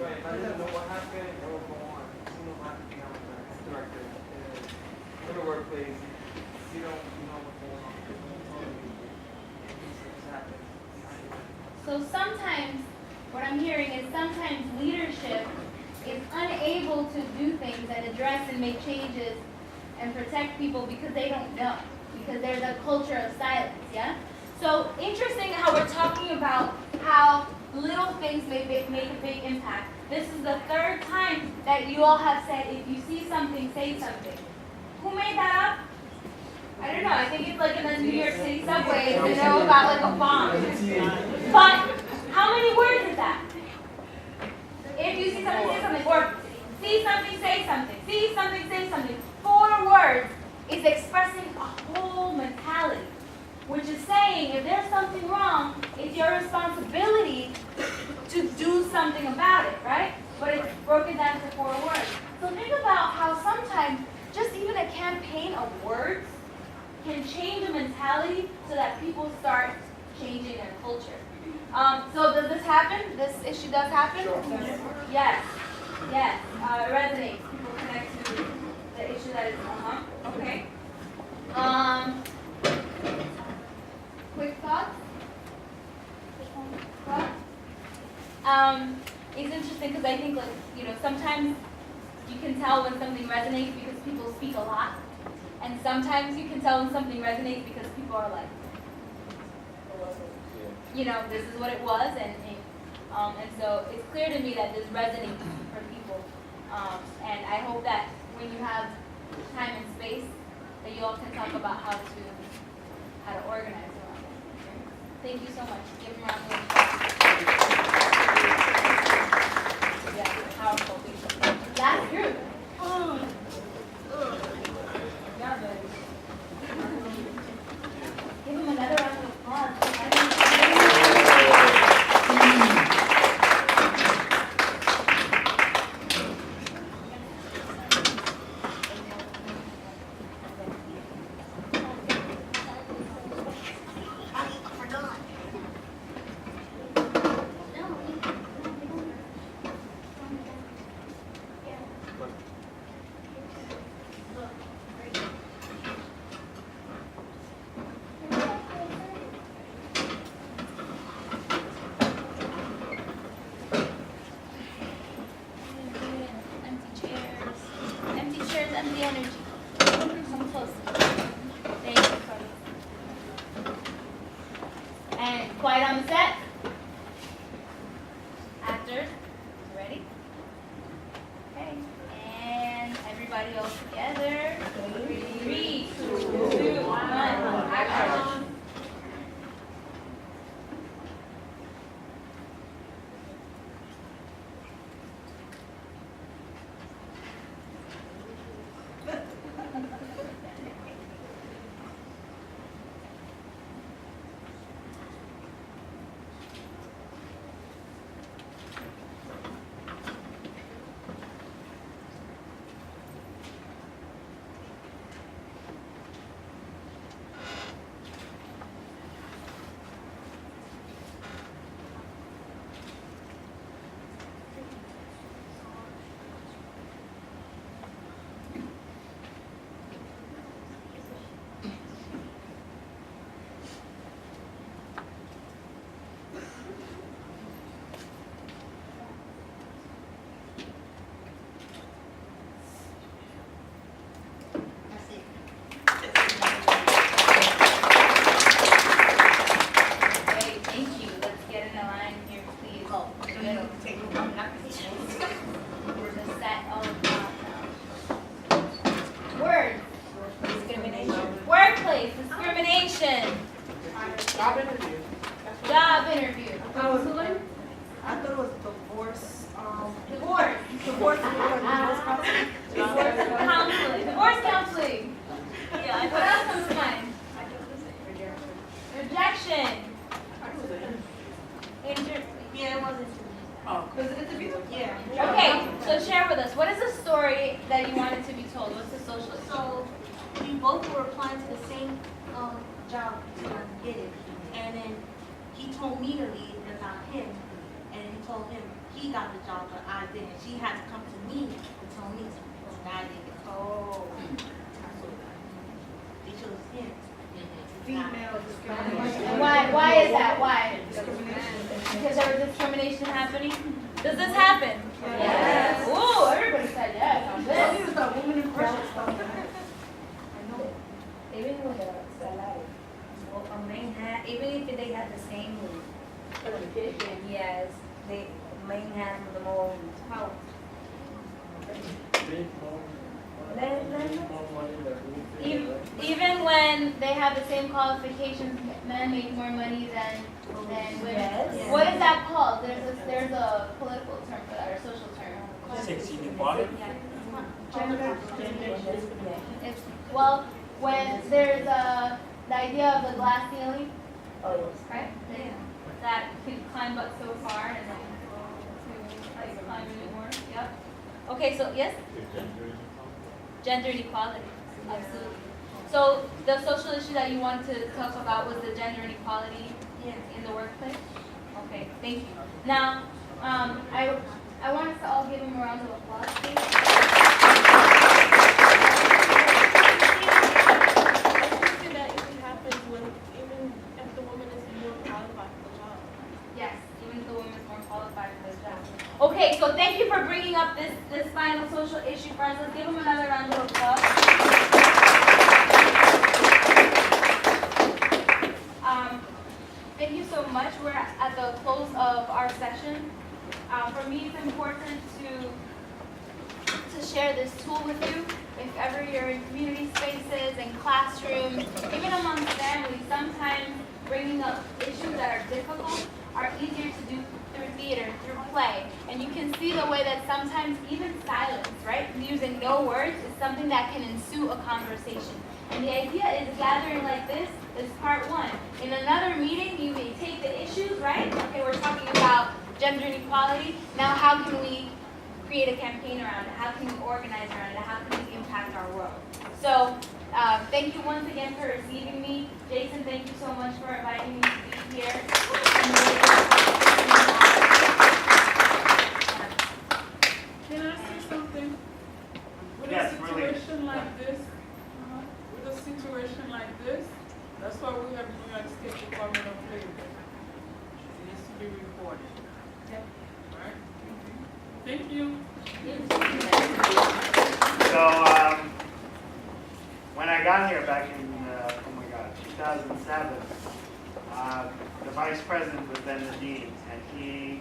Right, I didn't know what happened, it will go on. Someone has to be on the director. In the workplace, you know what's going on. And these things happen. So sometimes, what I'm hearing is sometimes leadership is unable to do things and address and make changes and protect people because they don't know, because there's a culture of silence, yeah? So interesting how we're talking about how little things make a big impact. This is the third time that you all have said, if you see something, say something. Who made that up? I don't know, I think it's like in the New York City subway, about like a bomb. But how many words is that? If you see something, say something. Or see something, say something. See something, say something. 4 words is expressing a whole mentality, which is saying if there's something wrong, it's your responsibility to do something about it, right? But it's broken down to 4 words. So think about how sometimes just even a campaign of words can change a mentality so that people start changing their culture. So does this happen? This issue does happen? Sure. Yes. Yes. It resonates. People connect to the issue that is, okay. Quick thoughts? It's interesting because I think, sometimes you can tell when something resonates because people speak a lot. And sometimes you can tell when something resonates because people are like, this is what it was, and so it's clear to me that this resonates for people. And I hope that when you have time and space, that you all can talk about how to organize around it. Thank you so much. Give them a round of applause. Yeah, powerful. Last group. Give them another round of applause. Empty energy. Come close. Thank you, Carlos. And quiet on the set. Actors, ready? Okay. And everybody all together. 3, 2, 1, action. Job interview. Job interview. Counseling? I thought it was divorce. Divorce. Divorce counseling. Counseling. Divorce counseling. Yeah. What else comes to mind? Rejection. Yeah, it wasn't. Oh. Was it interview? Yeah. Okay, so share with us. What is the story that you wanted to be told? What's the social? So we both were applying to the same job to get it, and then he told me to leave and not him, and he told him he got the job, but I didn't. She had to come to me and tell me, and I didn't get the job. They chose him. Female And discrimination. why is that? Why? Discrimination. Because there was discrimination happening? Does this happen? Yes. Ooh, everybody said yes on Tell this. me it's the woman in pressure stuff. Even with the salary, well, a main hat, even if they have the same qualification, yes, the main hat with the more power. Even when they have the same qualifications, men make more money than women. Yes. What is that called? There's a political term for that, or social term. Sex inequality. It's, well, when there's the idea of the glass ceiling, Oh, yes. right? That can climb up so far and then to climb even more. Yep. Okay, so yes? Gender inequality. Absolutely. So the social issue that you wanted to talk about was the gender inequality in the workplace? Okay, thank you. Now, I want us to all give him a round of applause, please. That even happens when, even if the woman is more qualified for the job. Yes, even if the woman is more qualified for this job. Okay, so thank you for bringing up this final social issue for us. Let's give him another round of applause. Thank you so much. We're at the close of our session. For me, it's important to share this tool with you. If ever you're in community spaces and classrooms, even among families, sometimes bringing up issues that are difficult are easier to do through theater, through play. And you can see the way that sometimes even silence, right, using no words is something that can ensue a conversation. And the idea is gathering like this is part one. In another meeting, you may take the issues, right? Okay, we're talking about gender inequality. Now how can we create a campaign around it? How can we organize around it? How can we impact our world? So thank you once again for receiving me. Jason, thank you so much for inviting me to be here. Can I say something? With Yes, a really. situation like this, with a situation like this, that's why we have New York State Department of Labor. It needs to be reported. Yep. Right? Thank you. So, when I got here back in, 2007, the vice president was then the dean, and he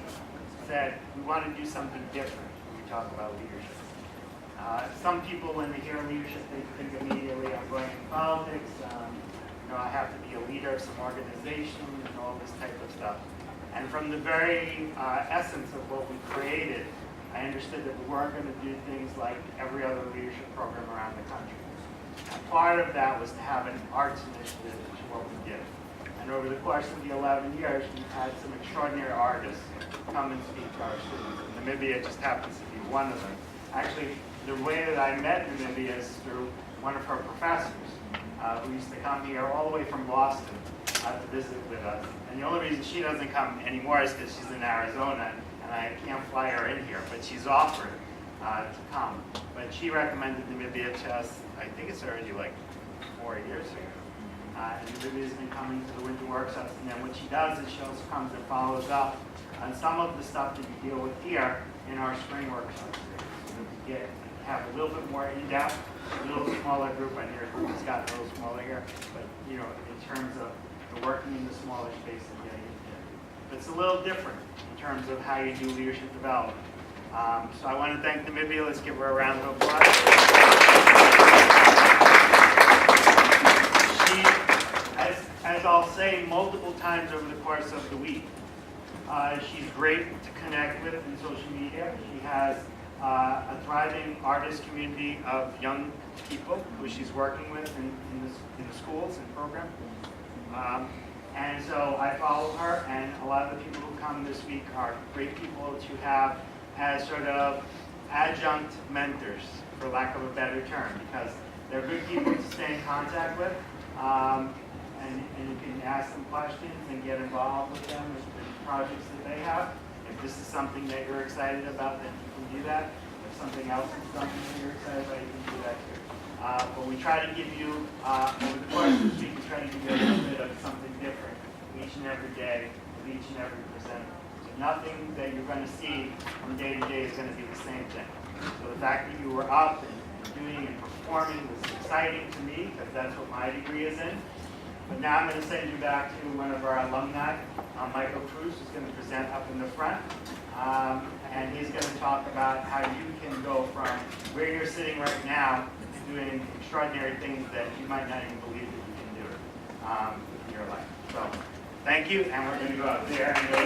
said, we want to do something different when we talk about leadership. Some people, when they hear leadership, they think immediately I'm going in politics, I have to be a leader of some organization and all this type of stuff. And from the very essence of what we created, I understood that we weren't going to do things like every other leadership program around the country. And part of that was to have an arts initiative, which is what we did. And over the course of the 11 years, we've had some extraordinary artists come and speak to our students. And Namibia just happens to be one of them. Actually, the way that I met Namibia is through one of her professors, who used to come here all the way from Boston to visit with us. And the only reason she doesn't come anymore is because she's in Arizona, and I can't fly her in here, but she's offered to come. But she recommended Namibia to us, I think it's already like 4 years ago. And Namibia's been coming to the winter workshops, and then what she does is she also comes and follows up on some of the stuff that you deal with here in our spring workshops. So that we have a little bit more in-depth, a little smaller group. I know it's gotten a little smaller here, but in terms of the working in the smaller space and getting it there. But it's a little different in terms of how you do leadership development. So I want to thank Namibia. Let's give her a round of applause. She, as I'll say multiple times over the course of the week, she's great to connect with in social media. She has a thriving artist community of young people who she's working with in the schools and programs. And so I follow her, and a lot of the people who come this week are great people to have as sort of adjunct mentors, for lack of a better term, because they're good people to stay in contact with, and you can ask them questions and get involved with them with the projects that they have. If this is something that you're excited about, then you can do that. If something else is something that you're excited about, you can do that too. But we try to give you, over the course of this week, we try to give you a little bit of something different each and every day of each and every presenter. So nothing that you're going to see from day to day is going to be the same thing. So the fact that you were up and doing and performing was exciting to me, because that's what my degree is in. But now I'm going to send you back to one of our alumni, Michael Cruz, who's going to present up in the front. And he's going to talk about how you can go from where you're sitting right now to doing extraordinary things that you might not even believe that you can do in your life. So thank you, and we're going to go out there and go